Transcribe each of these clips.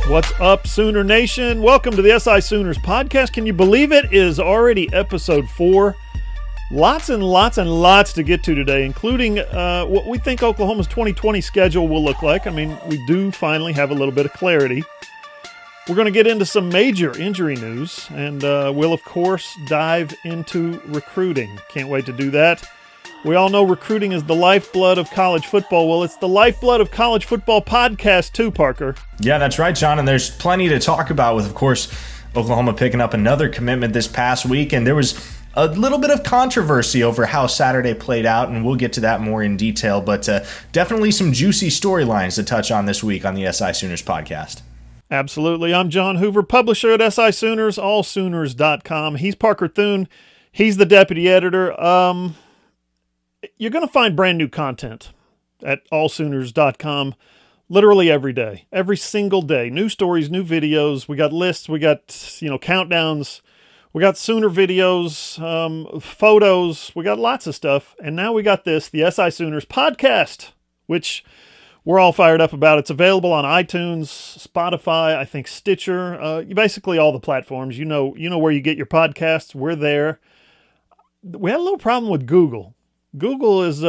What's up, Sooner Nation? Welcome to the SI Sooners podcast. Can you believe it is already episode 4? Lots and lots and lots to get to today, including what we think Oklahoma's 2020 schedule will look like. I mean, we do finally have a little bit of clarity. We're going to get into some major injury news, and we'll, of course, dive into recruiting. Can't wait to do that. We all know recruiting is the lifeblood of college football. Well, it's the lifeblood of college football podcast too, Parker. Yeah, that's right, John, and there's plenty to talk about with, of course, Oklahoma picking up another commitment this past week, and there was a little bit of controversy over how Saturday played out, and we'll get to that more in detail, but definitely some juicy storylines to touch on this week on the SI Sooners podcast. Absolutely. I'm John Hoover, publisher at SI Sooners, allsooners.com. He's Parker Thune. He's the deputy editor. You're going to find brand new content at allsooners.com literally every day, every single day. New stories, new videos. We got lists. We got, countdowns. We got Sooner videos, photos. We got lots of stuff. And now we got this, the SI Sooners podcast, which we're all fired up about. It's available on iTunes, Spotify, I think Stitcher, basically all the platforms. You know where you get your podcasts. We're there. We had a little problem with Google. Google is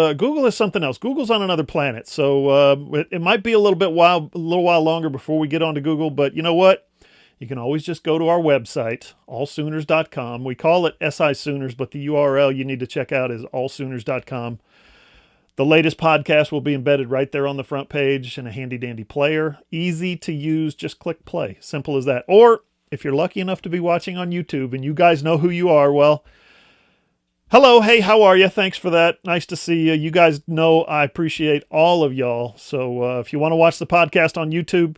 something else. Google's on another planet, so it might be a little while longer before we get onto Google. But you know what? You can always just go to our website, allsooners.com. We call it SI Sooners, but the URL you need to check out is allsooners.com. The latest podcast will be embedded right there on the front page in a handy-dandy player. Easy to use. Just click play. Simple as that. Or if you're lucky enough to be watching on YouTube and you guys know who you are, well, hello, hey, how are you? Thanks for that. Nice to see you. You guys know I appreciate all of y'all. So if you want to watch the podcast on YouTube,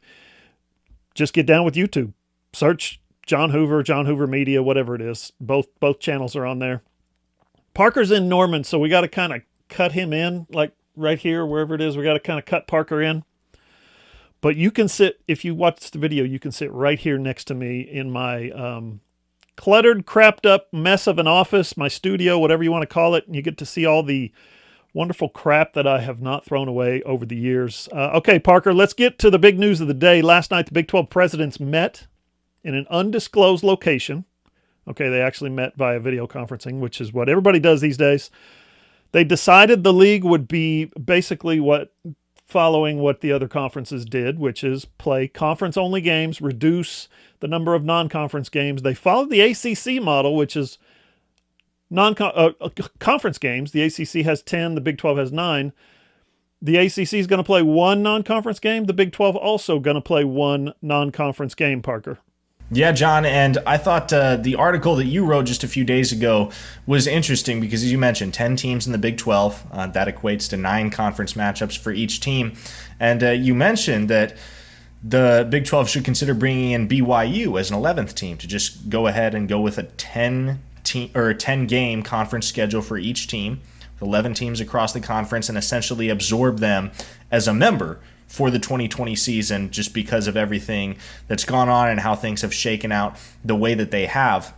just get down with YouTube. Search John Hoover Media, whatever it is. Both channels are on there. Parker's in Norman, so we got to kind of cut him in, like right here, wherever it is. We got to kind of cut Parker in. But you can sit, if you watch the video, you can sit right here next to me in my cluttered, crapped up mess of an office, my studio, whatever you want to call it. And you get to see all the wonderful crap that I have not thrown away over the years. Okay, Parker, let's get to the big news of the day. Last night, the Big 12 presidents met in an undisclosed location. Okay, they actually met via video conferencing, which is what everybody does these days. They decided the league would be basically following what the other conferences did, which is play conference-only games, reduce the number of non-conference games. They followed the ACC model, which is conference games. The ACC has 10, the Big 12 has 9. The ACC is going to play one non-conference game. The Big 12 also going to play one non-conference game, Parker. Yeah, John, and I thought the article that you wrote just a few days ago was interesting because, as you mentioned, 10 teams in the Big 12. That equates to 9 conference matchups for each team. And you mentioned that the Big 12 should consider bringing in BYU as an 11th team to just go ahead and go with a 10-game conference schedule for each team, 11 teams across the conference, and essentially absorb them as a member for the 2020 season just because of everything that's gone on and how things have shaken out the way that they have.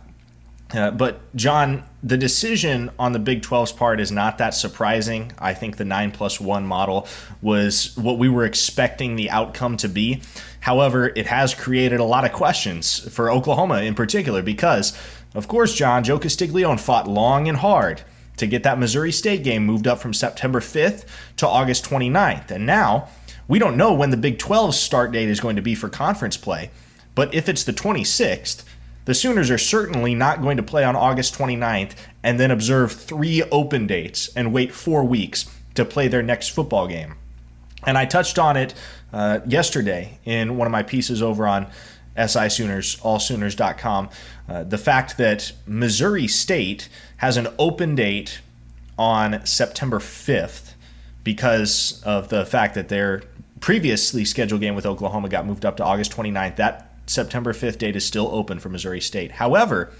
But, John, the decision on the Big 12's part is not that surprising. I think the 9+1 model was what we were expecting the outcome to be. However, it has created a lot of questions for Oklahoma in particular because, of course, John, Joe Castiglione fought long and hard to get that Missouri State game moved up from September 5th to August 29th. And now we don't know when the Big 12's start date is going to be for conference play, but if it's the 26th, the Sooners are certainly not going to play on August 29th and then observe 3 open dates and wait 4 weeks to play their next football game. And I touched on it yesterday in one of my pieces over on SI Sooners, allsooners.com, the fact that Missouri State has an open date on September 5th because of the fact that their previously scheduled game with Oklahoma got moved up to August 29th. That September 5th date is still open for Missouri State. However,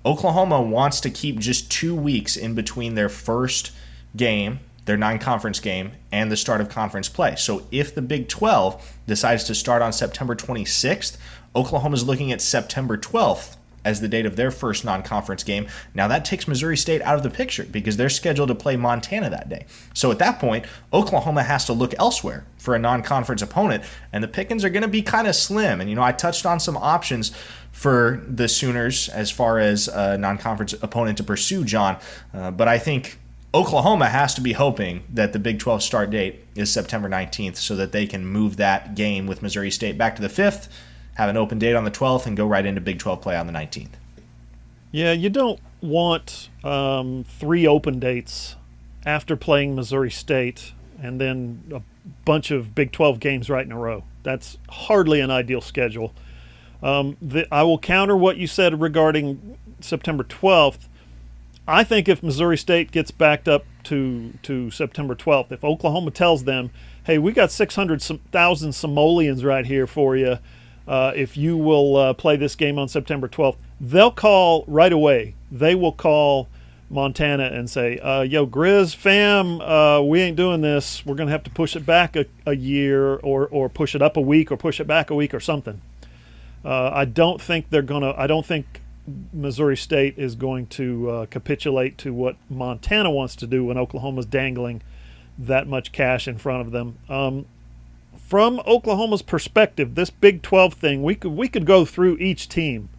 Oklahoma wants to keep just 2 weeks in between their first game, their non-conference game, and the start of conference play. So if the Big 12 decides to start on September 26th, Oklahoma's looking at September 12th as the date of their first non-conference game. Now that takes Missouri State out of the picture because they're scheduled to play Montana that day. So at that point, Oklahoma has to look elsewhere for a non-conference opponent, and the pickings are going to be kind of slim. And, I touched on some options for the Sooners as far as a non-conference opponent to pursue, John. But I think Oklahoma has to be hoping that the Big 12 start date is September 19th so that they can move that game with Missouri State back to the 5th, have an open date on the 12th, and go right into Big 12 play on the 19th. Yeah, you don't want 3 open dates after playing Missouri State and then a bunch of Big 12 games right in a row. That's hardly an ideal schedule. I will counter what you said regarding September 12th. I think if Missouri State gets backed up to September 12th, if Oklahoma tells them, hey, we got 600,000 simoleons right here for you, if you will play this game on September 12th, they'll call right away. They will call Montana and say, yo, Grizz fam, we ain't doing this. We're going to have to push it back a year or push it up a week or push it back a week or something. I don't think Missouri State is going to capitulate to what Montana wants to do when Oklahoma's dangling that much cash in front of them. From Oklahoma's perspective, this Big 12 thing, we could go through each team.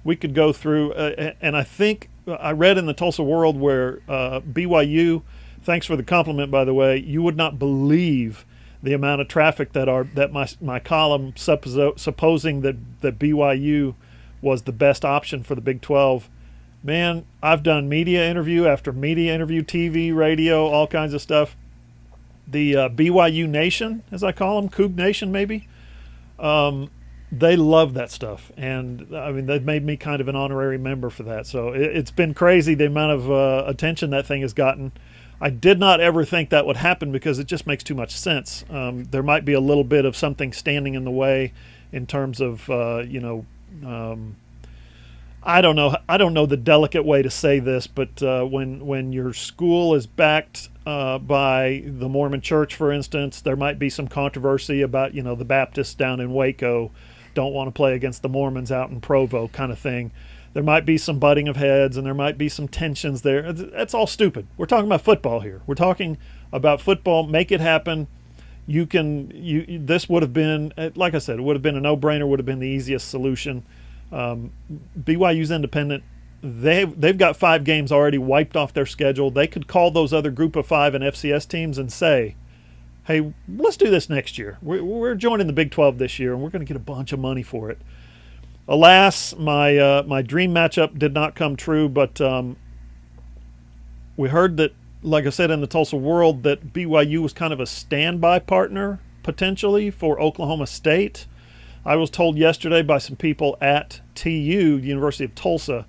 We could go through, and I think I read in the Tulsa World where BYU, thanks for the compliment, by the way, you would not believe the amount of traffic that my column supposing that BYU was the best option for the Big 12. Man, I've done media interview after media interview, TV, radio, all kinds of stuff. The BYU Nation, as I call them, Coug Nation maybe, they love that stuff. And, I mean, they've made me kind of an honorary member for that. So it's been crazy the amount of attention that thing has gotten. I did not ever think that would happen because it just makes too much sense. There might be a little bit of something standing in the way in terms of, I don't know the delicate way to say this, but when your school is backed by the Mormon Church, for instance, there might be some controversy about, the Baptists down in Waco don't want to play against the Mormons out in Provo kind of thing. There might be some butting of heads and there might be some tensions there. That's all stupid. We're talking about football here. We're talking about football. Make it happen. This would have been, like I said, it would have been a no-brainer, would have been the easiest solution. BYU's independent. They've got 5 games already wiped off their schedule. They could call those other Group of 5 and FCS teams and say, hey, let's do this next year. We're joining the Big 12 this year, and we're going to get a bunch of money for it. Alas, my dream matchup did not come true, but we heard that, like I said in the Tulsa World, that BYU was kind of a standby partner, potentially, for Oklahoma State. I was told yesterday by some people at TU, the University of Tulsa,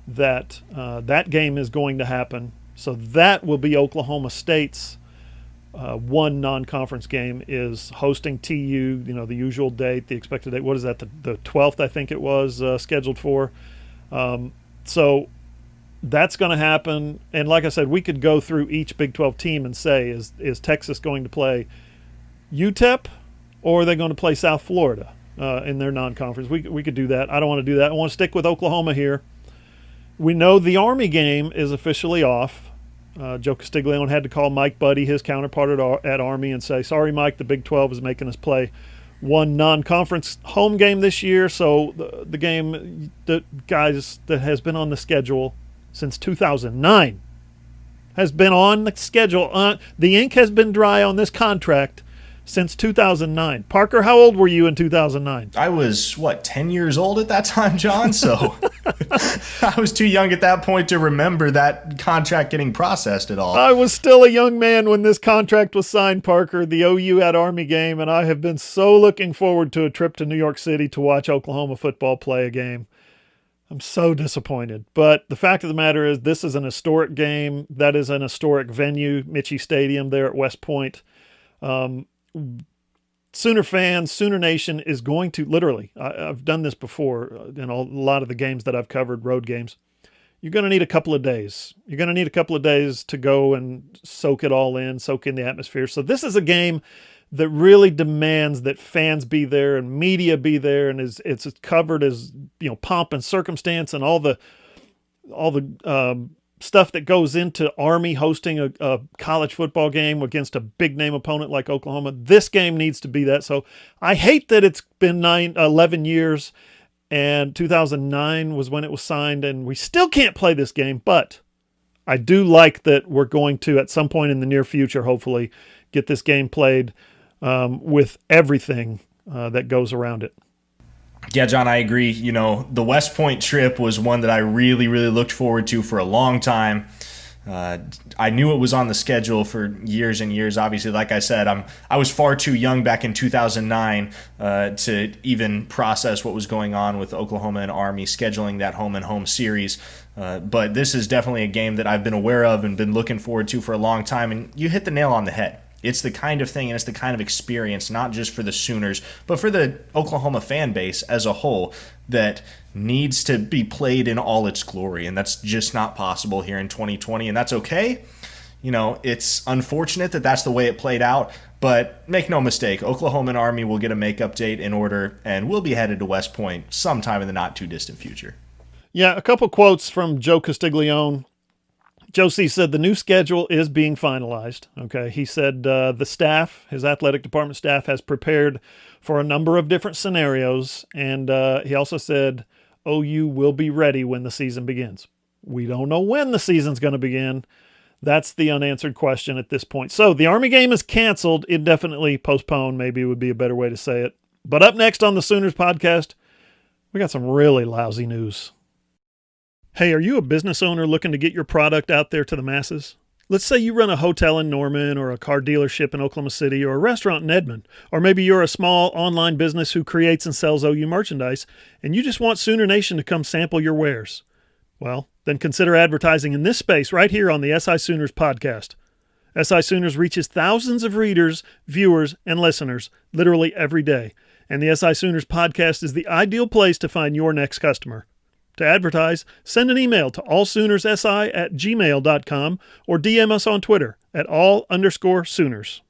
that that game is going to happen. So that will be Oklahoma State's one non-conference game, is hosting TU, the usual date, the expected date. What is that, the 12th, I think it was scheduled for. So that's going to happen. And like I said, we could go through each Big 12 team and say, is Texas going to play UTEP or are they going to play South Florida in their non-conference? We could do that. I don't want to do that. I want to stick with Oklahoma here. We know the Army game is officially off. Joe Castiglione had to call Mike Buddy, his counterpart at Army, and say, sorry, Mike, the Big 12 is making us play one non-conference home game this year. So the game, the guys that has been on the schedule since 2009 has been on the schedule. The ink has been dry on this contract since 2009. Parker, how old were you in 2009? I was, 10 years old at that time, John? So I was too young at that point to remember that contract getting processed at all. I was still a young man when this contract was signed, Parker, the OU at Army game, and I have been so looking forward to a trip to New York City to watch Oklahoma football play a game. I'm so disappointed. But the fact of the matter is this is an historic game. That is an historic venue, Michie Stadium there at West Point. Sooner fans, Sooner Nation is going to literally, I've done this before in a lot of the games that I've covered, road games. You're going to need a couple of days. You're going to need a couple of days to go and soak it all in, soak in the atmosphere. So this is a game that really demands that fans be there and media be there, and it's covered as, you know, pomp and circumstance and all the stuff that goes into Army hosting a college football game against a big name opponent like Oklahoma. This game needs to be that. So I hate that it's been 11 years, and 2009 was when it was signed, and we still can't play this game. But I do like that we're going to, at some point in the near future, hopefully, get this game played with everything that goes around it. Yeah, John, I agree. You know, the West Point trip was one that I really, really looked forward to for a long time. I knew it was on the schedule for years and years. Obviously, like I said, I was far too young back in 2009 to even process what was going on with Oklahoma and Army scheduling that home-and-home series. But this is definitely a game that I've been aware of and been looking forward to for a long time. And you hit the nail on the head. It's the kind of thing and it's the kind of experience, not just for the Sooners, but for the Oklahoma fan base as a whole, that needs to be played in all its glory. And that's just not possible here in 2020. And that's okay. You know, it's unfortunate that that's the way it played out. But make no mistake, Oklahoma and Army will get a make-up date in order, and we'll be headed to West Point sometime in the not-too-distant future. Yeah, a couple quotes from Joe Castiglione. Joe C. said the new schedule is being finalized. Okay, he said the staff, his athletic department staff, has prepared for a number of different scenarios, and he also said OU will be ready when the season begins. We don't know when the season's going to begin. That's the unanswered question at this point. So the Army game is canceled, indefinitely postponed, maybe would be a better way to say it. But up next on the Sooners podcast, we got some really lousy news. Hey, are you a business owner looking to get your product out there to the masses? Let's say you run a hotel in Norman, or a car dealership in Oklahoma City, or a restaurant in Edmond, or maybe you're a small online business who creates and sells OU merchandise, and you just want Sooner Nation to come sample your wares. Well, then consider advertising in this space right here on the SI Sooners podcast. SI Sooners reaches thousands of readers, viewers, and listeners literally every day, and the SI Sooners podcast is the ideal place to find your next customer. To advertise, send an email to allsoonersi@gmail.com or DM us on Twitter at @all_Sooners.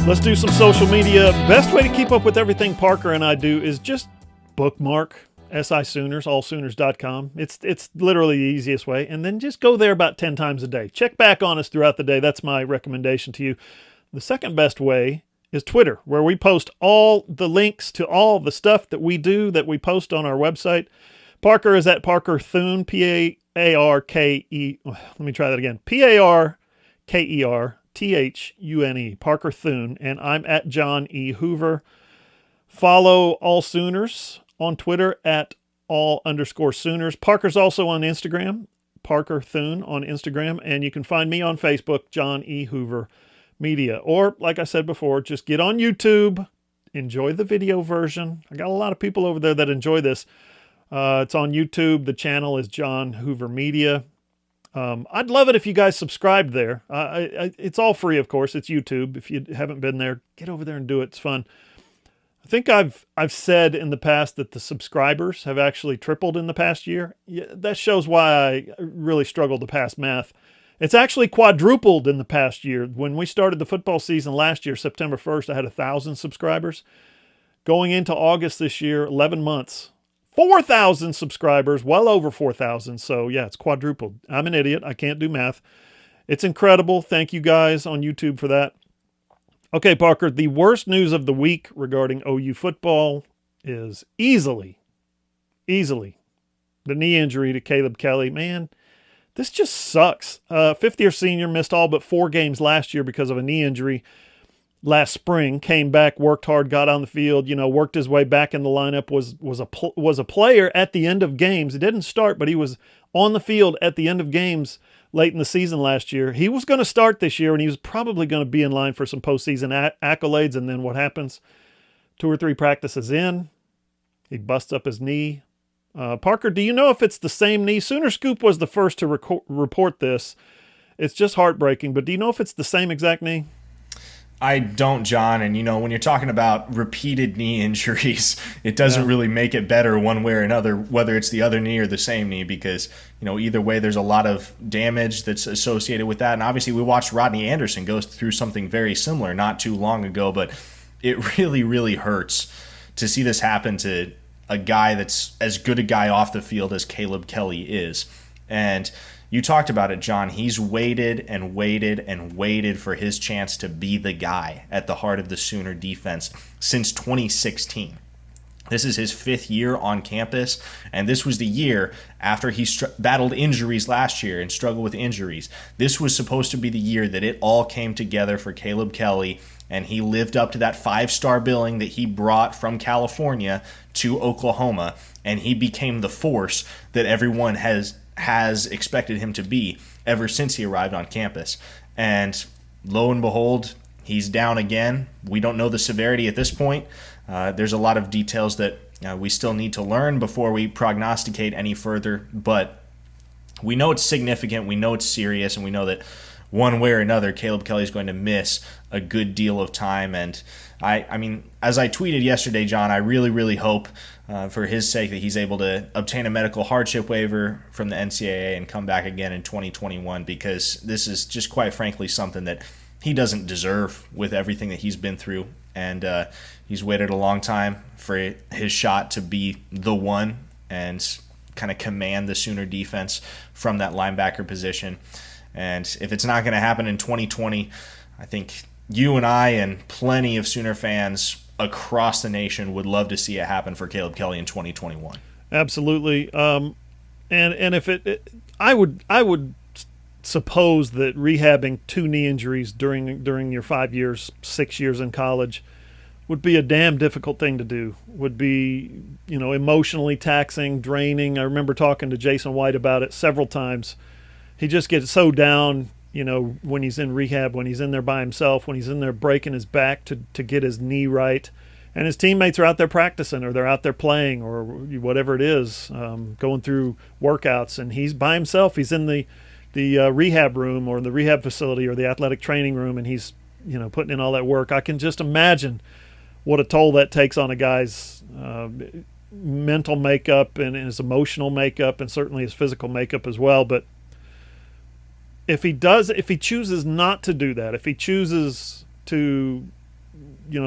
Let's do some social media. Best way to keep up with everything Parker and I do is just bookmark SI Sooners, allsooners.com. It's literally the easiest way. And then just go there about 10 times a day. Check back on us throughout the day. That's my recommendation to you. The second best way is Twitter, where we post all the links to all the stuff that we do, that we post on our website. Parker is at Parker Thune, P-A-R-K-E. Let me try that again. P-A-R-K-E-R-T-H-U-N-E, Parker Thune, and I'm at John E. Hoover. Follow All Sooners on Twitter at all_Sooners. Parker's also on Instagram, Parker Thune on Instagram, and you can find me on Facebook, John E. Hoover Media. Or, like I said before, just get on YouTube, enjoy the video version. I got a lot of people over there that enjoy this. It's on YouTube. The channel is John Hoover Media. I'd love it if you guys subscribed there. It's all free, of course. It's YouTube. If you haven't been there, get over there and do it. It's fun. I think I've said in the past that the subscribers have actually tripled in the past year. Yeah, that shows why I really struggled to pass math. It's actually quadrupled in the past year. When we started the football season last year, September 1st, I had 1,000 subscribers. Going into August this year, 11 months, 4,000 subscribers, well over 4,000. So yeah, it's quadrupled. I'm an idiot. I can't do math. It's incredible. Thank you guys on YouTube for that. Okay, Parker, the worst news of the week regarding OU football is easily the knee injury to Caleb Kelly. Man, this just sucks. Fifth-year senior missed all but 4 games last year because of a knee injury last spring. Came back, worked hard, got on the field, worked his way back in the lineup, was a player at the end of games. He didn't start, but he was on the field at the end of games late in the season last year. He was going to start this year, and he was probably going to be in line for some postseason accolades, and then what happens? 2 or 3 practices in, he busts up his knee. Parker, do you know if it's the same knee? Sooner Scoop was the first to report this. It's just heartbreaking, but do you know if it's the same exact knee? I don't, John. And, when you're talking about repeated knee injuries, it doesn't really make it better one way or another, whether it's the other knee or the same knee, because, either way, there's a lot of damage that's associated with that. And obviously, we watched Rodney Anderson go through something very similar not too long ago, but it really, really hurts to see this happen to a guy that's as good a guy off the field as Caleb Kelly is. And you talked about it, John. He's waited and waited and waited for his chance to be the guy at the heart of the Sooner defense since 2016. This is his 5th year on campus, and this was the year after he battled injuries last year and struggled with injuries. This was supposed to be the year that it all came together for Caleb Kelly, and he lived up to that 5-star billing that he brought from California to Oklahoma, and he became the force that everyone has expected him to be ever since he arrived on campus. And lo and behold, he's down again. We don't know the severity at this point. There's a lot of details that we still need to learn before we prognosticate any further, but we know it's significant, we know it's serious, and we know that one way or another, Caleb Kelly is going to miss a good deal of time. And I mean, as I tweeted yesterday, John, I really, really hope for his sake that he's able to obtain a medical hardship waiver from the NCAA and come back again in 2021, because this is just quite frankly something that he doesn't deserve with everything that he's been through. And he's waited a long time for his shot to be the one and kind of command the Sooner defense from that linebacker position. And if it's not going to happen in 2020, I think you and I and plenty of Sooner fans across the nation would love to see it happen for Caleb Kelly in 2021. Absolutely. And if I would suppose that rehabbing 2 knee injuries during your 5 years, 6 years in college would be a damn difficult thing to do. Would be, emotionally taxing, draining. I remember talking to Jason White about it several times. He just gets so down, when he's in rehab, when he's in there by himself, when he's in there breaking his back to get his knee right. And his teammates are out there practicing, or they're out there playing, or whatever it is, going through workouts. And he's by himself. He's in the rehab room or the rehab facility or the athletic training room, and he's, putting in all that work. I can just imagine what a toll that takes on a guy's mental makeup and his emotional makeup, and certainly his physical makeup as well. But if he chooses not to do that, if he chooses to,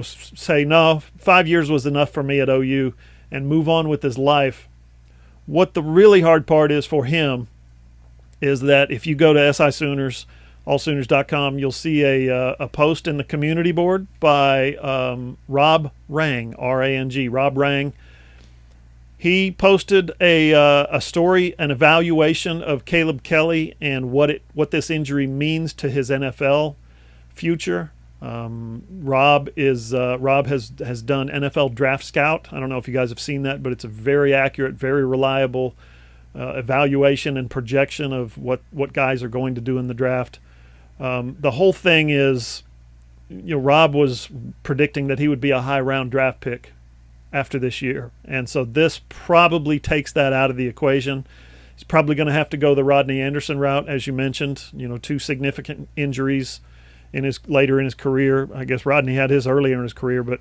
say, no, 5 years was enough for me at OU and move on with his life, what the really hard part is for him is that if you go to SI Sooners, allsooners.com, you'll see a post in the community board by Rob Rang, R-A-N-G, Rob Rang. He posted a story, an evaluation of Caleb Kelly and what this injury means to his NFL future. Rob has done NFL Draft Scout. I don't know if you guys have seen that, but it's a very accurate, very reliable evaluation and projection of what guys are going to do in the draft. The whole thing is, Rob was predicting that he would be a high round draft pick after this year. And so this probably takes that out of the equation. He's probably going to have to go the Rodney Anderson route, as you mentioned, 2 significant injuries later in his career. I guess Rodney had his earlier in his career, but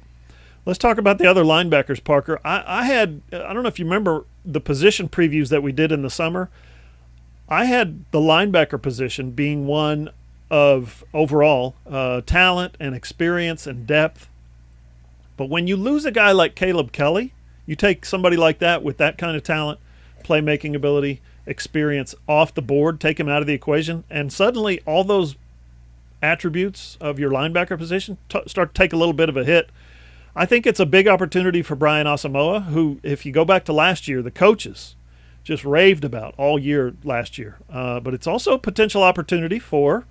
let's talk about the other linebackers, Parker. I don't know if you remember the position previews that we did in the summer. I had the linebacker position being one of overall talent and experience and depth. But when you lose a guy like Caleb Kelly, you take somebody like that with that kind of talent, playmaking ability, experience off the board, take him out of the equation, and suddenly all those attributes of your linebacker position start to take a little bit of a hit. I think it's a big opportunity for Brian Asamoah, who, if you go back to last year, the coaches just raved about all year last year. But it's also a potential opportunity for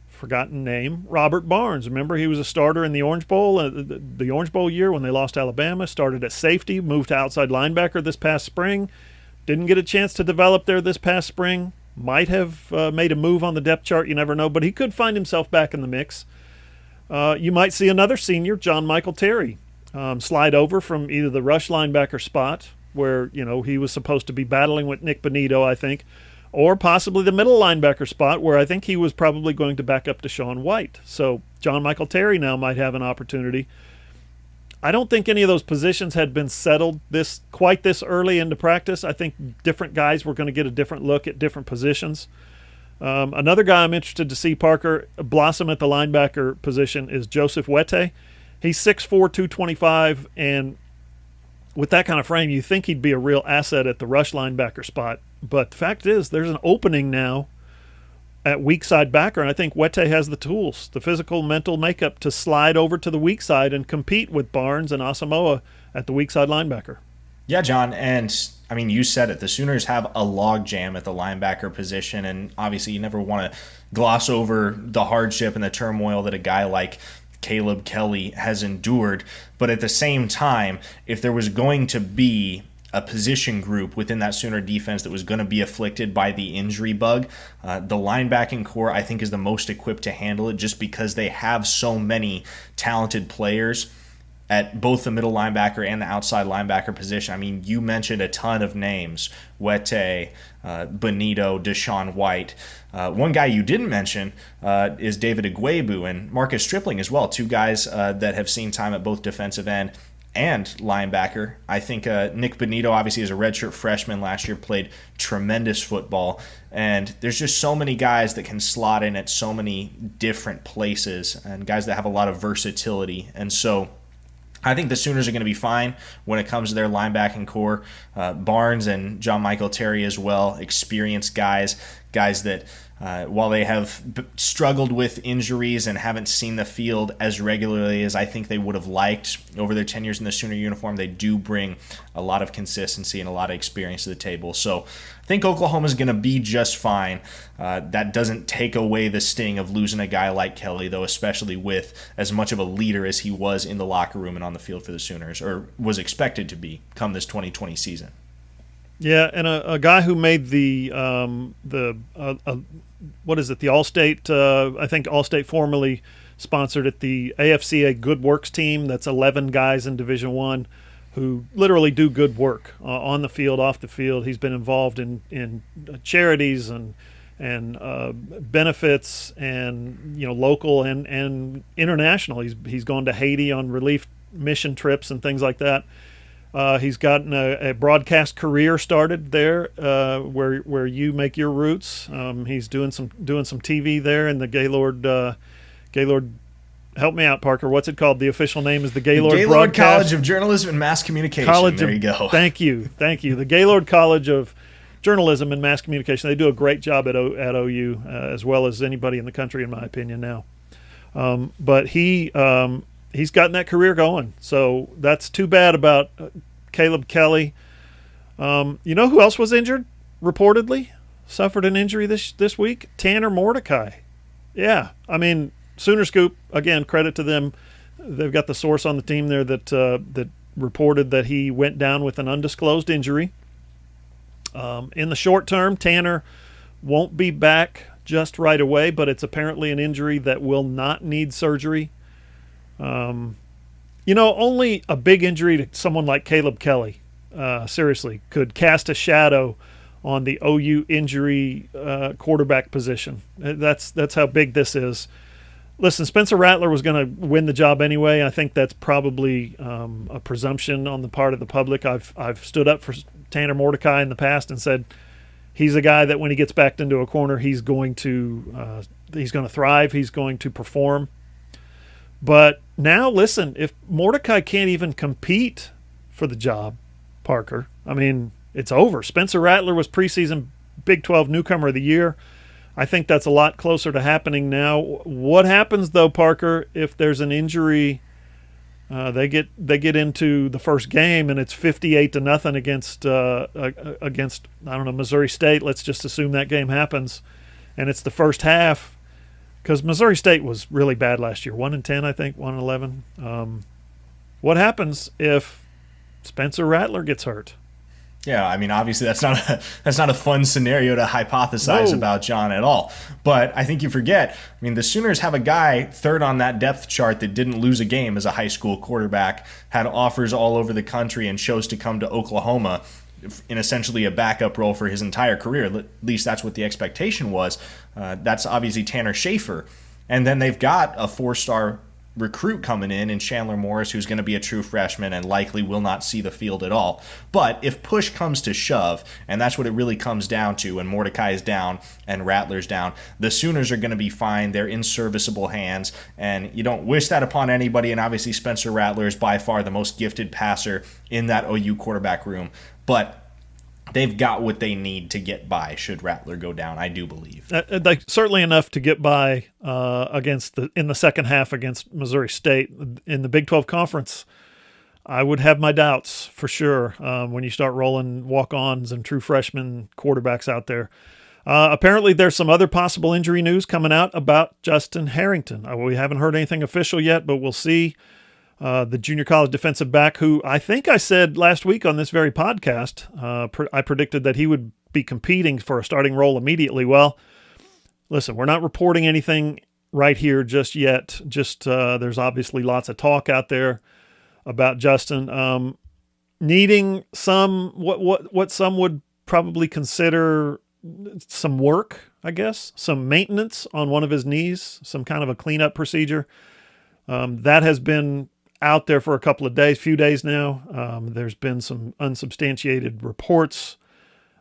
forgotten name, Robert Barnes. Remember, he was a starter in the Orange Bowl, the Orange Bowl year when they lost to Alabama, started at safety, moved to outside linebacker this past spring, didn't get a chance to develop there this past spring, might have made a move on the depth chart, you never know, but he could find himself back in the mix. You might see another senior, Jon-Michael Terry, slide over from either the rush linebacker spot, where he was supposed to be battling with Nick Bonito, I think, or possibly the middle linebacker spot, where I think he was probably going to back up to Sean White. So Jon-Michael Terry now might have an opportunity. I don't think any of those positions had been settled quite this early into practice. I think different guys were going to get a different look at different positions. Another guy I'm interested to see, Parker, blossom at the linebacker position is Joseph Wette. He's 6'4", 225, and with that kind of frame, you think he'd be a real asset at the rush linebacker spot. But the fact is, there's an opening now at weak side backer, and I think Wette has the tools, the physical, mental makeup to slide over to the weak side and compete with Barnes and Asamoah at the weak side linebacker. Yeah, John, and I mean, you said it. The Sooners have a logjam at the linebacker position, and obviously you never want to gloss over the hardship and the turmoil that a guy like Caleb Kelly has endured. But at the same time, if there was going to be a position group within that Sooner defense that was going to be afflicted by the injury bug, the linebacking core, I think, is the most equipped to handle it, just because they have so many talented players at both the middle linebacker and the outside linebacker position. I mean, you mentioned a ton of names: Wette, Bonito, Deshaun White. One guy you didn't mention is David Ugwoegbu and Marcus Stripling as well, two guys that have seen time at both defensive end and linebacker. I think Nick Bonito, obviously, as a redshirt freshman last year, played tremendous football. And there's just so many guys that can slot in at so many different places, and guys that have a lot of versatility. And so I think the Sooners are going to be fine when it comes to their linebacking core. Barnes and Jon-Michael Terry as well, experienced guys that while they have struggled with injuries and haven't seen the field as regularly as I think they would have liked over their 10 years in the Sooner uniform, they do bring a lot of consistency and a lot of experience to the table. So I think Oklahoma's going to be just fine. That doesn't take away the sting of losing a guy like Kelly, though, especially with as much of a leader as he was in the locker room and on the field for the Sooners, or was expected to be come this 2020 season. Yeah, and a guy who made the what is it? The Allstate, I think Allstate formerly sponsored it, the AFCA Good Works team. That's 11 guys in Division I who literally do good work on the field, off the field. He's been involved in charities and benefits, and local and international. He's gone to Haiti on relief mission trips and things like that. He's gotten a broadcast career started there, where you make your roots. He's doing some TV there in the Gaylord. Help me out, Parker. What's it called? The official name is the Gaylord College of Journalism and Mass Communication. There you go. Thank you. The Gaylord College of Journalism and Mass Communication. They do a great job at OU, as well as anybody in the country, in my opinion, now. But he's gotten that career going. So that's too bad about Caleb Kelly. You know who else was injured, reportedly? Suffered an injury this week? Tanner Mordecai. Yeah, I mean, Sooner Scoop, again, credit to them. They've got the source on the team there that reported that he went down with an undisclosed injury. In the short term, Tanner won't be back just right away, but it's apparently an injury that will not need surgery. Only a big injury to someone like Caleb Kelly, seriously, could cast a shadow on the OU injury quarterback position. That's how big this is. Listen, Spencer Rattler was going to win the job anyway. I think that's probably a presumption on the part of the public. I've stood up for Tanner Mordecai in the past and said he's a guy that when he gets backed into a corner, he's going to thrive. He's going to perform. But now, listen, if Mordecai can't even compete for the job, Parker, I mean, it's over. Spencer Rattler was preseason Big 12 Newcomer of the Year. I think that's a lot closer to happening now. What happens, though, Parker, if there's an injury? They get into the first game and it's 58-0 against Missouri State. Let's just assume that game happens, and it's the first half, because Missouri State was really bad last year, 1-10, I think, 1-11. What happens if Spencer Rattler gets hurt? Yeah, I mean, obviously that's not a fun scenario to hypothesize about, John, at all. But I think you forget, I mean, the Sooners have a guy third on that depth chart that didn't lose a game as a high school quarterback, had offers all over the country and chose to come to Oklahoma. in essentially a backup role for his entire career. At least that's what the expectation was. That's obviously Tanner Schaefer. And then they've got a 4-star recruit coming in Chandler Morris, who's going to be a true freshman and likely will not see the field at all. But if push comes to shove, and that's what it really comes down to, and Mordecai is down and Rattler's down, the Sooners are going to be fine. They're in serviceable hands, and you don't wish that upon anybody. And obviously Spencer Rattler is by far the most gifted passer in that OU quarterback room. But they've got what they need to get by should Rattler go down, I do believe. Certainly enough to get by in the second half against Missouri State. In the Big 12 Conference, I would have my doubts for sure when you start rolling walk-ons and true freshman quarterbacks out there. Apparently there's some other possible injury news coming out about Justin Harrington. We haven't heard anything official yet, but we'll see. The junior college defensive back, who I think I said last week on this very podcast, I predicted that he would be competing for a starting role immediately. Well, listen, we're not reporting anything right here just yet. There's obviously lots of talk out there about Justin needing what some would probably consider some work, I guess, some maintenance on one of his knees, some kind of a cleanup procedure. That has been out there for a few days now. There's been some unsubstantiated reports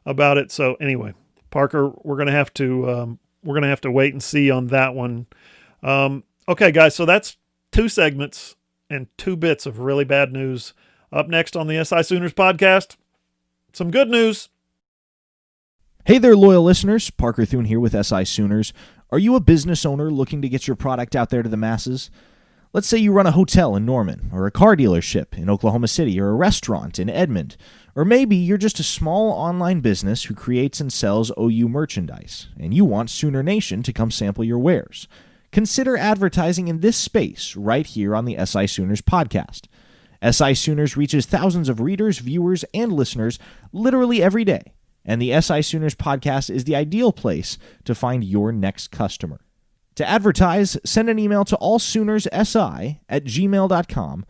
about it. So anyway, Parker, we're going to have to wait and see on that one. Okay, guys, so that's 2 segments and 2 bits of really bad news. Up next on the SI Sooners podcast, some good news. Hey there, loyal listeners. Parker Thune here with SI Sooners. Are you a business owner looking to get your product out there to the masses? Let's say you run a hotel in Norman, or a car dealership in Oklahoma City, or a restaurant in Edmond, or maybe you're just a small online business who creates and sells OU merchandise, and you want Sooner Nation to come sample your wares. Consider advertising in this space right here on the SI Sooners podcast. SI Sooners reaches thousands of readers, viewers, and listeners literally every day, and the SI Sooners podcast is the ideal place to find your next customer. To advertise, send an email to allsoonerssi@gmail.com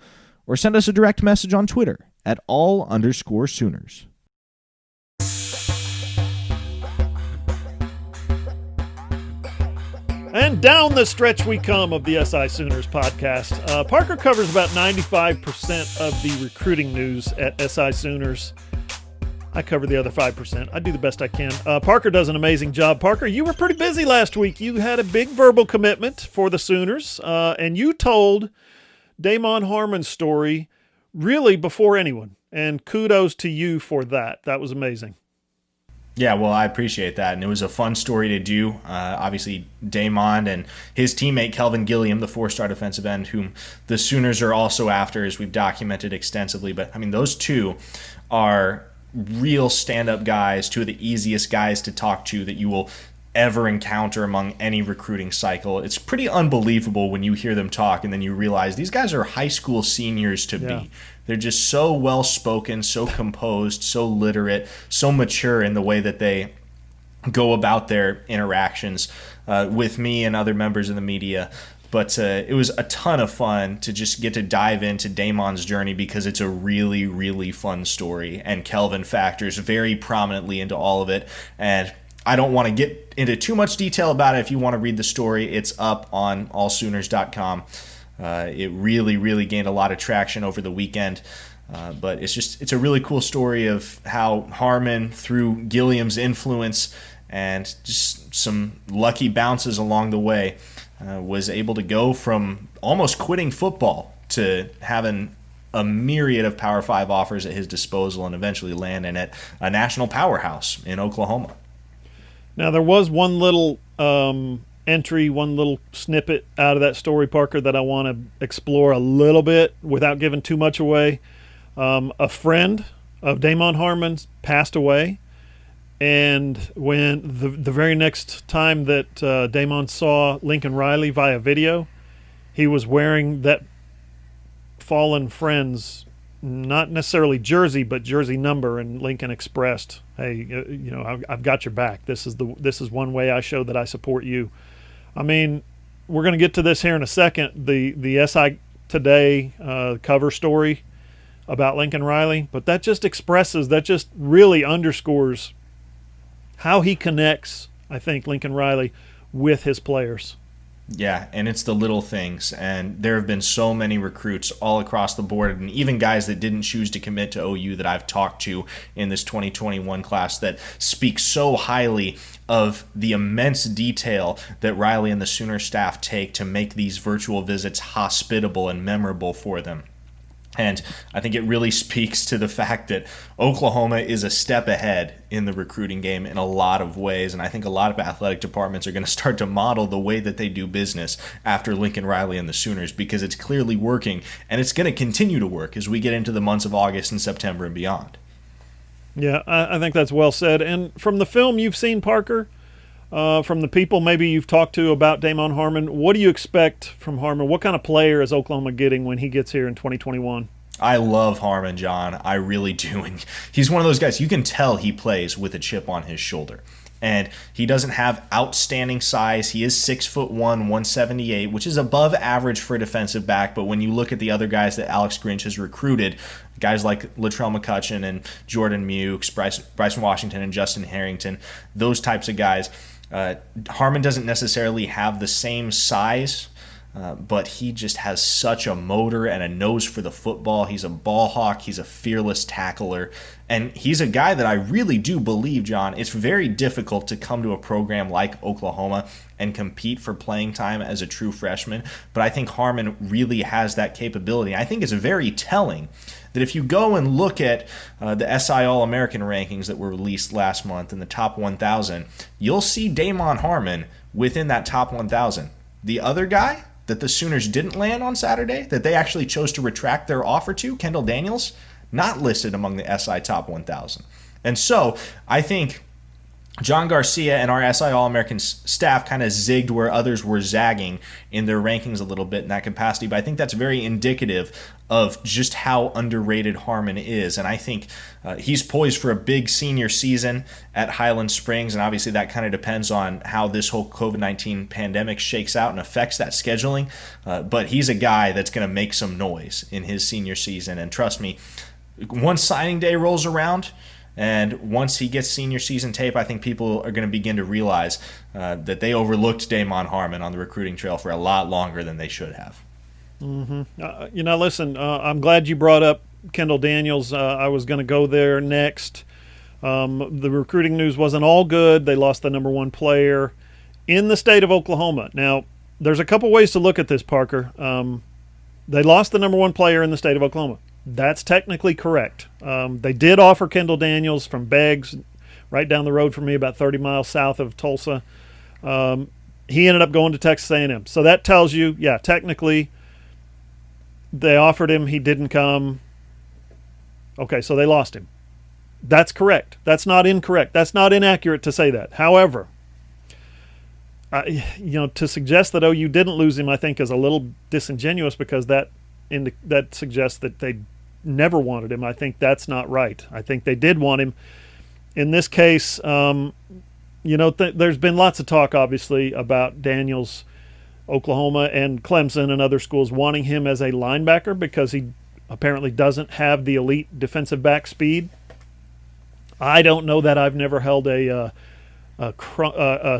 or send us a direct message on Twitter at @all_Sooners. And down the stretch we come of the SI Sooners podcast. Parker covers about 95% of the recruiting news at SI Sooners. I cover the other 5%. I do the best I can. Parker does an amazing job. Parker, you were pretty busy last week. You had a big verbal commitment for the Sooners, and you told Damon Harmon's story really before anyone. And kudos to you for that. That was amazing. Yeah, well, I appreciate that, and it was a fun story to do. Obviously, Damon and his teammate Kelvin Gilliam, the 4-star defensive end, whom the Sooners are also after, as we've documented extensively. But, I mean, those two are real stand-up guys, 2 of the easiest guys to talk to that you will ever encounter among any recruiting cycle. It's pretty unbelievable when you hear them talk and then you realize these guys are high school seniors to be. They're just so well-spoken, so composed, so literate, so mature in the way that they go about their interactions with me and other members of the media. But it was a ton of fun to just get to dive into Damon's journey because it's a really, really fun story. And Kelvin factors very prominently into all of it. And I don't want to get into too much detail about it. If you want to read the story, it's up on allsooners.com. It really, really gained a lot of traction over the weekend. But it's a really cool story of how Harmon, through Gilliam's influence and just some lucky bounces along the way, was able to go from almost quitting football to having a myriad of Power 5 offers at his disposal and eventually landing at a national powerhouse in Oklahoma. Now, there was one little entry, one little snippet out of that story, Parker, that I want to explore a little bit without giving too much away. A friend of Damon Harmon's passed away. And when the very next time that Damon saw Lincoln Riley via video, he was wearing that fallen friend's, not necessarily jersey, but jersey number, and Lincoln expressed, "Hey, I've got your back. This is one way I show that I support you." I mean, we're going to get to this here in a second. The SI Today cover story about Lincoln Riley, but that just really underscores how he connects, I think, Lincoln Riley with his players. Yeah, and it's the little things. And there have been so many recruits all across the board, and even guys that didn't choose to commit to OU that I've talked to in this 2021 class that speak so highly of the immense detail that Riley and the Sooner staff take to make these virtual visits hospitable and memorable for them. And I think it really speaks to the fact that Oklahoma is a step ahead in the recruiting game in a lot of ways. And I think a lot of athletic departments are going to start to model the way that they do business after Lincoln Riley and the Sooners, because it's clearly working, and it's going to continue to work as we get into the months of August and September and beyond. Yeah, I think that's well said. And from the film you've seen, Parker, from the people maybe you've talked to about Damon Harmon, what do you expect from Harmon? What kind of player is Oklahoma getting when he gets here in 2021? I love Harmon, John. I really do. And he's one of those guys, you can tell he plays with a chip on his shoulder. And he doesn't have outstanding size. He is 6'1", 178, which is above average for a defensive back. But when you look at the other guys that Alex Grinch has recruited, guys like Latrell McCutcheon and Jordan Mukes, Bryson Washington and Justin Harrington, those types of guys, Harmon doesn't necessarily have the same size, but he just has such a motor and a nose for the football. He's a ball hawk. He's a fearless tackler. And he's a guy that I really do believe, John, it's very difficult to come to a program like Oklahoma and compete for playing time as a true freshman. But I think Harmon really has that capability. I think it's very telling that if you go and look at the SI All-American rankings that were released last month in the top 1,000, you'll see Damon Harmon within that top 1,000. The other guy that the Sooners didn't land on Saturday, that they actually chose to retract their offer to, Kendall Daniels, not listed among the SI top 1,000. And so I think John Garcia and our SI All-American staff kind of zigged where others were zagging in their rankings a little bit in that capacity, but I think that's very indicative of just how underrated Harmon is. And I think he's poised for a big senior season at Highland Springs, and obviously that kind of depends on how this whole COVID-19 pandemic shakes out and affects that scheduling. But he's a guy that's going to make some noise in his senior season, and trust me, once signing day rolls around, and once he gets senior season tape, I think people are going to begin to realize that they overlooked Damon Harmon on the recruiting trail for a lot longer than they should have. Mm-hmm. Listen, I'm glad you brought up Kendall Daniels. I was going to go there next. The recruiting news wasn't all good. They lost the number one player in the state of Oklahoma. Now, there's a couple ways to look at this, Parker. They lost the number one player in the state of Oklahoma. That's technically correct. They did offer Kendall Daniels from Beggs, right down the road from me, about 30 miles south of Tulsa. He ended up going to Texas A&M. So that tells you, yeah, technically they offered him. He didn't come. Okay, so they lost him. That's correct. That's not incorrect. That's not inaccurate to say that. However, to suggest that OU didn't lose him, I think, is a little disingenuous, because that suggests that they never wanted him. I think that's not right. I think they did want him. In this case, there's been lots of talk, obviously, about Daniels, Oklahoma, and Clemson and other schools wanting him as a linebacker because he apparently doesn't have the elite defensive back speed. I don't know that. I've never held a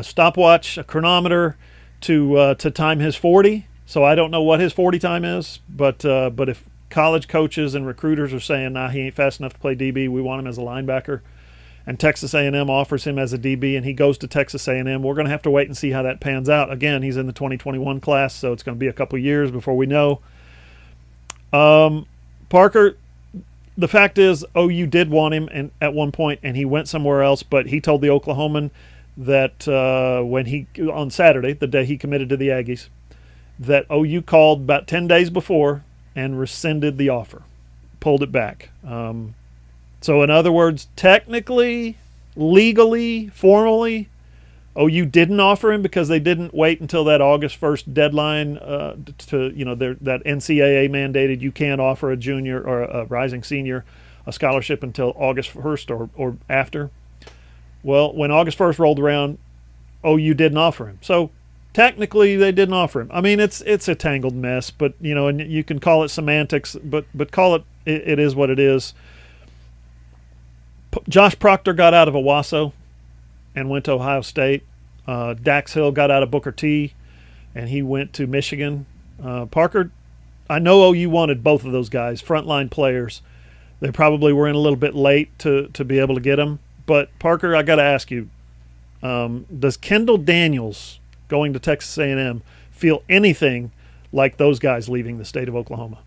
stopwatch, a chronometer to time his 40. So I don't know what his 40 time is, but if college coaches and recruiters are saying, nah, he ain't fast enough to play DB, we want him as a linebacker, and Texas A&M offers him as a DB and he goes to Texas A&M, we're going to have to wait and see how that pans out. Again, he's in the 2021 class, so it's going to be a couple years before we know. Parker, the fact is OU did want him at one point, and he went somewhere else, but he told the Oklahoman that on Saturday, the day he committed to the Aggies, that OU called about 10 days before and rescinded the offer, pulled it back. So in other words, technically, legally, formally, OU didn't offer him because they didn't wait until that August 1st deadline that NCAA mandated you can't offer a junior or a rising senior a scholarship until August 1st or after. Well, when August 1st rolled around, OU didn't offer him. So technically they didn't offer him. I mean, it's a tangled mess, but and you can call it semantics, but call it is what it is. Josh Proctor got out of Owasso and went to Ohio State. Dax Hill got out of Booker T, and he went to Michigan. Parker, I know OU wanted both of those guys, frontline players. They probably were in a little bit late to be able to get them. But, Parker, I got to ask you, does Kendall Daniels going to Texas A&M feel anything like those guys leaving the state of Oklahoma?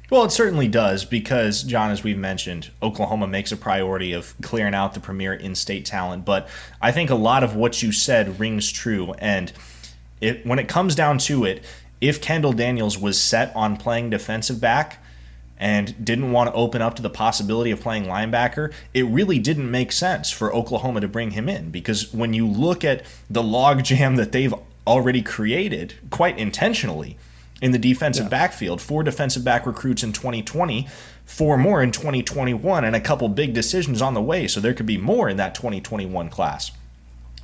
Well, it certainly does because, John, as we've mentioned, Oklahoma makes a priority of clearing out the premier in-state talent. But I think a lot of what you said rings true. And when it comes down to it, if Kendall Daniels was set on playing defensive back and didn't want to open up to the possibility of playing linebacker, it really didn't make sense for Oklahoma to bring him in. Because when you look at the logjam that they've already created, quite intentionally, in the defensive backfield, 4 defensive back recruits in 2020, 4 more in 2021, and a couple big decisions on the way, so there could be more in that 2021 class.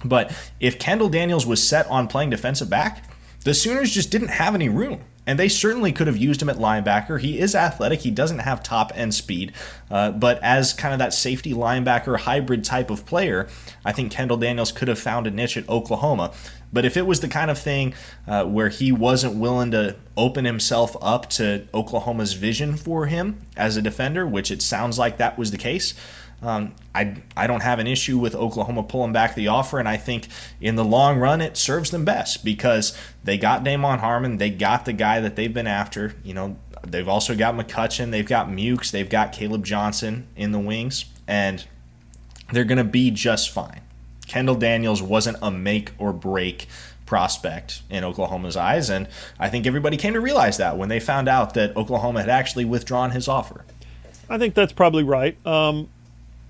But if Kendall Daniels was set on playing defensive back, the Sooners just didn't have any room. And they certainly could have used him at linebacker. He is athletic. He doesn't have top-end speed. But as kind of that safety linebacker hybrid type of player, I think Kendall Daniels could have found a niche at Oklahoma. But if it was the kind of thing where he wasn't willing to open himself up to Oklahoma's vision for him as a defender, which it sounds like that was the case, I don't have an issue with Oklahoma pulling back the offer, and I think in the long run it serves them best because they got Damon Harmon, they got the guy that they've been after. They've also got McCutcheon, they've got Mukes, they've got Caleb Johnson in the wings, and they're going to be just fine. Kendall Daniels wasn't a make or break prospect in Oklahoma's eyes, and I think everybody came to realize that when they found out that Oklahoma had actually withdrawn his offer. I think that's probably right.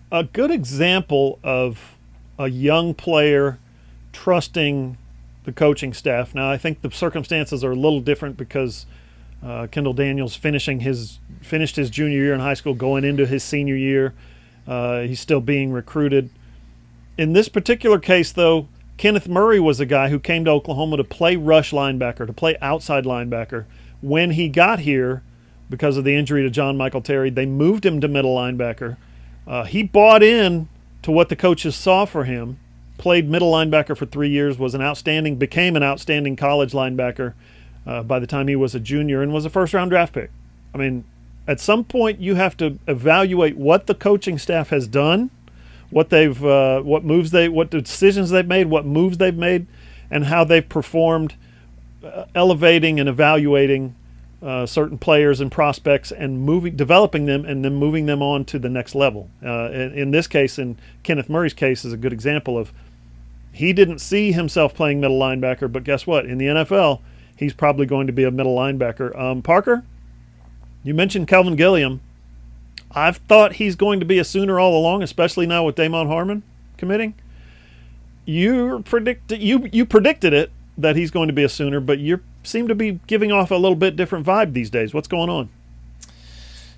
A good example of a young player trusting the coaching staff. Now, I think the circumstances are a little different because Kendall Daniels finished his junior year in high school, going into his senior year. He's still being recruited. In this particular case, though, Kenneth Murray was a guy who came to Oklahoma to play rush linebacker, to play outside linebacker. When he got here, because of the injury to Jon-Michael Terry, they moved him to middle linebacker. He bought in to what the coaches saw for him, played middle linebacker for 3 years, became an outstanding college linebacker by the time he was a junior, and was a first-round draft pick. I mean, at some point you have to evaluate what the coaching staff has done, what decisions they've made, what moves they've made, and how they've performed, elevating and evaluating certain players and prospects and developing them and then moving them on to the next level. In this case, in Kenneth Murray's case, is a good example of he didn't see himself playing middle linebacker, but guess what? In the NFL, he's probably going to be a middle linebacker. Parker, you mentioned Kelvin Gilliam. I've thought he's going to be a Sooner all along, especially now with Damon Harmon committing. You predicted it that he's going to be a Sooner, but you seem to be giving off a little bit different vibe these days. What's going on?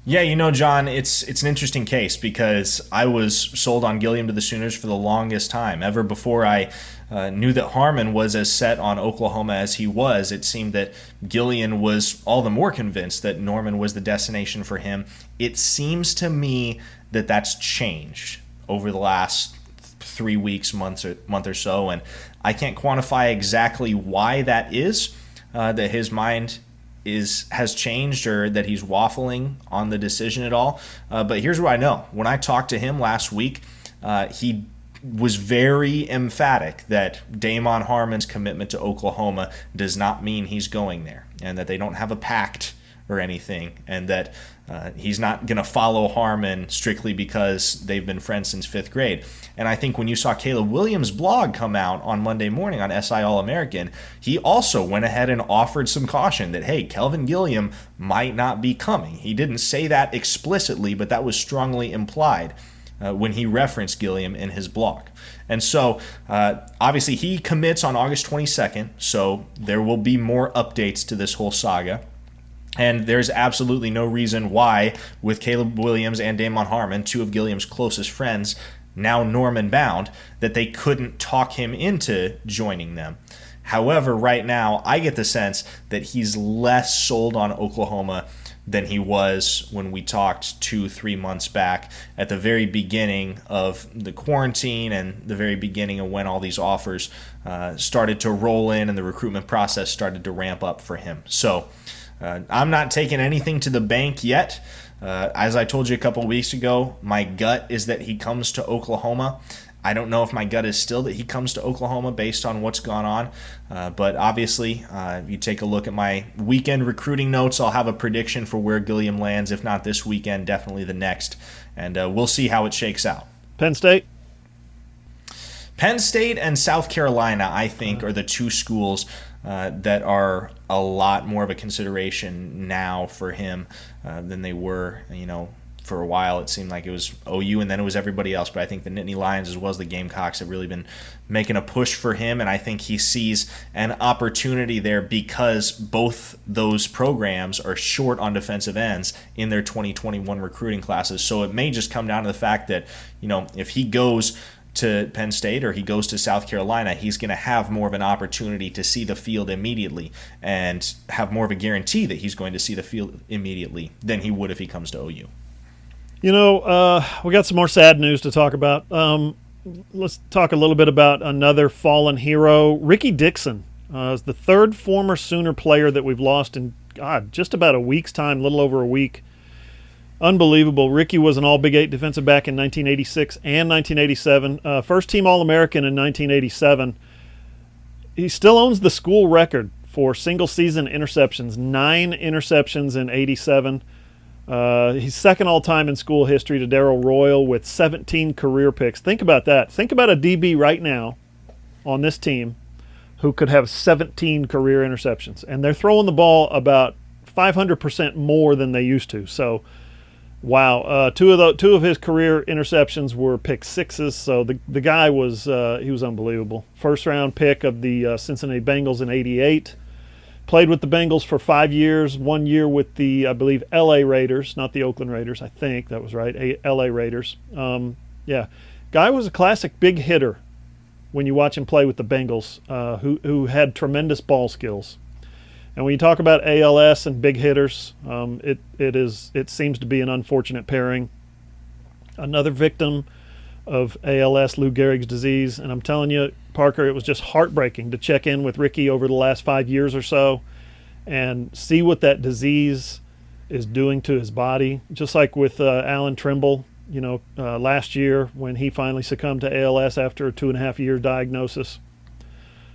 Yeah, John, it's an interesting case because I was sold on Gilliam to the Sooners for the longest time. Ever before I knew that Harmon was as set on Oklahoma as he was, it seemed that Gilliam was all the more convinced that Norman was the destination for him. It seems to me that that's changed over the last 3 weeks, month or so, and I can't quantify exactly why that is, that his mind has changed or that he's waffling on the decision at all. But here's what I know. When I talked to him last week, he was very emphatic that Damon Harmon's commitment to Oklahoma does not mean he's going there, and that they don't have a pact or anything, and that he's not going to follow Harmon strictly because they've been friends since 5th grade. And I think when you saw Caleb Williams' blog come out on Monday morning on SI All-American, he also went ahead and offered some caution that, hey, Kelvin Gilliam might not be coming. He didn't say that explicitly, but that was strongly implied when he referenced Gilliam in his blog. And so, obviously, he commits on August 22nd, so there will be more updates to this whole saga. And there's absolutely no reason why, with Caleb Williams and Damon Harmon, 2 of Gilliam's closest friends, now Norman bound, that they couldn't talk him into joining them. However, right now, I get the sense that he's less sold on Oklahoma than he was when we talked 2-3 months back at the very beginning of the quarantine and the very beginning of when all these offers started to roll in and the recruitment process started to ramp up for him. So I'm not taking anything to the bank yet. As I told you a couple weeks ago, my gut is that he comes to Oklahoma. I don't know if my gut is still that he comes to Oklahoma based on what's gone on. But obviously, if you take a look at my weekend recruiting notes, I'll have a prediction for where Gilliam lands. If not this weekend, definitely the next. And we'll see how it shakes out. Penn State? Penn State and South Carolina, I think, are the two schools that are a lot more of a consideration now for him than they were, for a while. It seemed like it was OU and then it was everybody else, but I think the Nittany Lions as well as the Gamecocks have really been making a push for him, and I think he sees an opportunity there because both those programs are short on defensive ends in their 2021 recruiting classes. So it may just come down to the fact that, if he goes to Penn State or he goes to South Carolina, he's going to have more of an opportunity to see the field immediately and have more of a guarantee that he's going to see the field immediately than he would if he comes to OU. We got some more sad news to talk about. Let's talk a little bit about another fallen hero. Rickey Dixon is the third former Sooner player that we've lost in, just about a week's time, a little over a week. Unbelievable. Rickey was an All-Big 8 defensive back in 1986 and 1987. First-team All-American in 1987. He still owns the school record for single-season interceptions, 9 interceptions in 87. He's second all-time in school history to Darrell Royal with 17 career picks. Think about that. Think about a DB right now on this team who could have 17 career interceptions. And they're throwing the ball about 500% more than they used to. So, wow. Two of his career interceptions were pick sixes. So the guy was he was unbelievable. First-round pick of the Cincinnati Bengals in '88. Played with the Bengals for 5 years, 1 year with the, I believe, L.A. Raiders, not the Oakland Raiders. I think that was right, L.A. Raiders. Guy was a classic big hitter when you watch him play with the Bengals, who had tremendous ball skills. And when you talk about ALS and big hitters, it seems to be an unfortunate pairing. Another victim of ALS, Lou Gehrig's disease, and I'm telling you, Parker, it was just heartbreaking to check in with Rickey over the last 5 years or so and see what that disease is doing to his body. Just like with Alan Trimble, last year when he finally succumbed to ALS after a 2.5-year diagnosis.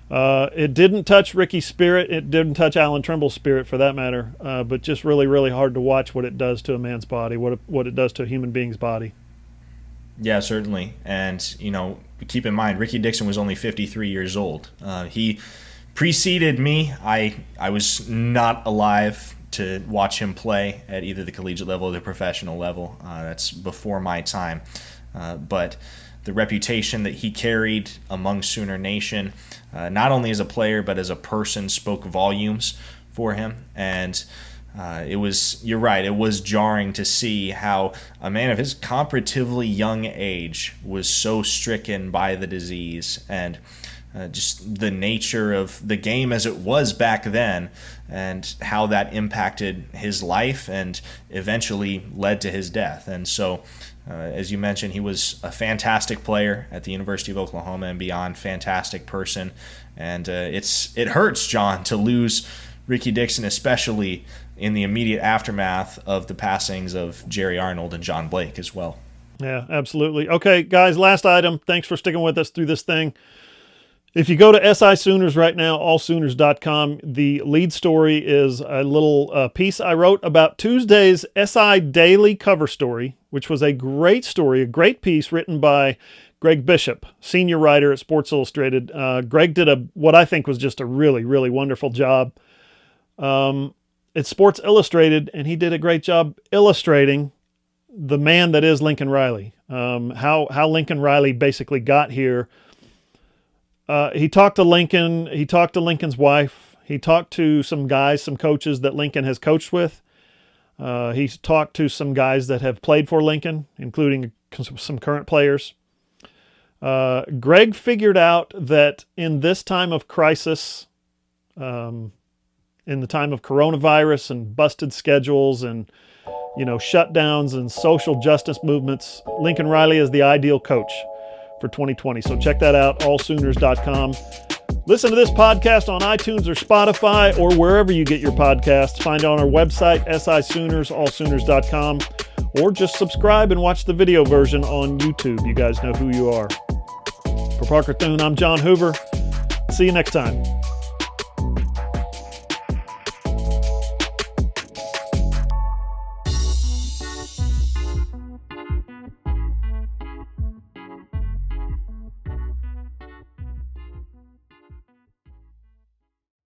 It didn't touch Rickey's spirit. It didn't touch Alan Trimble's spirit for that matter, but just really, really hard to watch what it does to a man's body, what it does to a human being's body. Yeah, certainly. And, keep in mind, Rickey Dixon was only 53 years old. He preceded me. I was not alive to watch him play at either the collegiate level or the professional level. That's before my time. But the reputation that he carried among Sooner Nation, not only as a player but as a person, spoke volumes for him. And you're right, it was jarring to see how a man of his comparatively young age was so stricken by the disease and just the nature of the game as it was back then and how that impacted his life and eventually led to his death. And so, as you mentioned, he was a fantastic player at the University of Oklahoma and beyond, fantastic person. And it hurts, John, to lose Rickey Dixon, especially in the immediate aftermath of the passings of Jerry Arnold and John Blake as well. Yeah, absolutely. Okay, guys, last item. Thanks for sticking with us through this thing. If you go to SI Sooners right now, allsooners.com, the lead story is a little piece I wrote about Tuesday's SI Daily cover story, which was a great story, a great piece written by Greg Bishop, senior writer at Sports Illustrated. Greg did what I think was just a really, really wonderful job. It's Sports Illustrated, and he did a great job illustrating the man that is Lincoln Riley, how Lincoln Riley basically got here. He talked to Lincoln. He talked to Lincoln's wife. He talked to some guys, some coaches that Lincoln has coached with. He's talked to some guys that have played for Lincoln, including some current players. Greg figured out that in this time of crisis, in the time of coronavirus and busted schedules and, shutdowns and social justice movements, Lincoln Riley is the ideal coach for 2020. So check that out, allsooners.com. Listen to this podcast on iTunes or Spotify or wherever you get your podcasts. Find it on our website, SISooners, allsooners.com, or just subscribe and watch the video version on YouTube. You guys know who you are. For Parker Thune, I'm John Hoover. See you next time.